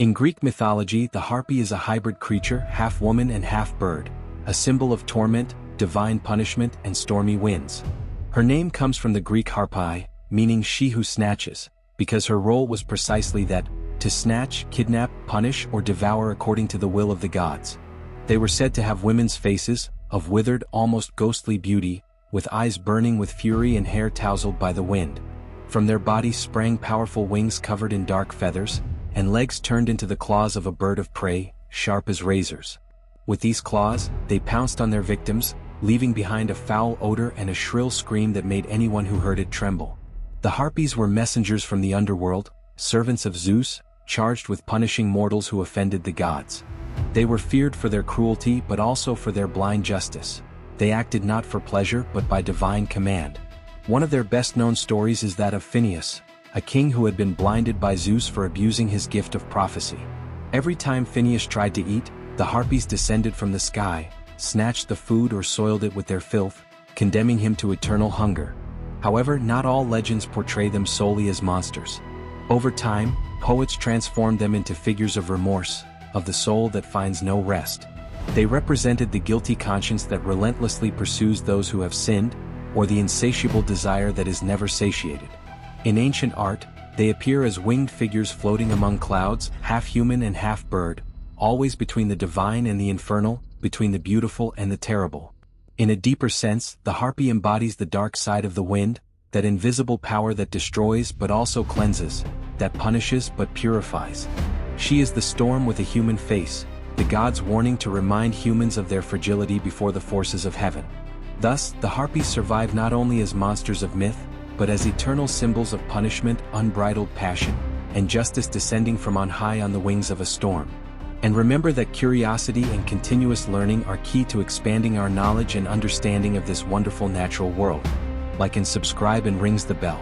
In Greek mythology, the harpy is a hybrid creature, half woman and half bird, a symbol of torment, divine punishment, and stormy winds. Her name comes from the Greek harpy, meaning she who snatches, because her role was precisely that, to snatch, kidnap, punish, or devour according to the will of the gods. They were said to have women's faces, of withered, almost ghostly beauty, with eyes burning with fury and hair tousled by the wind. From their bodies sprang powerful wings covered in dark feathers, and legs turned into the claws of a bird of prey, sharp as razors. With these claws, they pounced on their victims, leaving behind a foul odor and a shrill scream that made anyone who heard it tremble. The harpies were messengers from the underworld, servants of Zeus, charged with punishing mortals who offended the gods. They were feared for their cruelty but also for their blind justice. They acted not for pleasure but by divine command. One of their best-known stories is that of Phineus, a king who had been blinded by Zeus for abusing his gift of prophecy. Every time Phineus tried to eat, the harpies descended from the sky, snatched the food or soiled it with their filth, condemning him to eternal hunger. However, not all legends portray them solely as monsters. Over time, poets transformed them into figures of remorse, of the soul that finds no rest. They represented the guilty conscience that relentlessly pursues those who have sinned, or the insatiable desire that is never satiated. In ancient art, they appear as winged figures floating among clouds, half human and half bird, always between the divine and the infernal, between the beautiful and the terrible. In a deeper sense, the harpy embodies the dark side of the wind, that invisible power that destroys but also cleanses, that punishes but purifies. She is the storm with a human face, the gods' warning to remind humans of their fragility before the forces of heaven. Thus, the harpies survive not only as monsters of myth, but as eternal symbols of punishment, unbridled passion, and justice descending from on high on the wings of a storm. And remember that curiosity and continuous learning are key to expanding our knowledge and understanding of this wonderful natural world. Like and subscribe and rings the bell.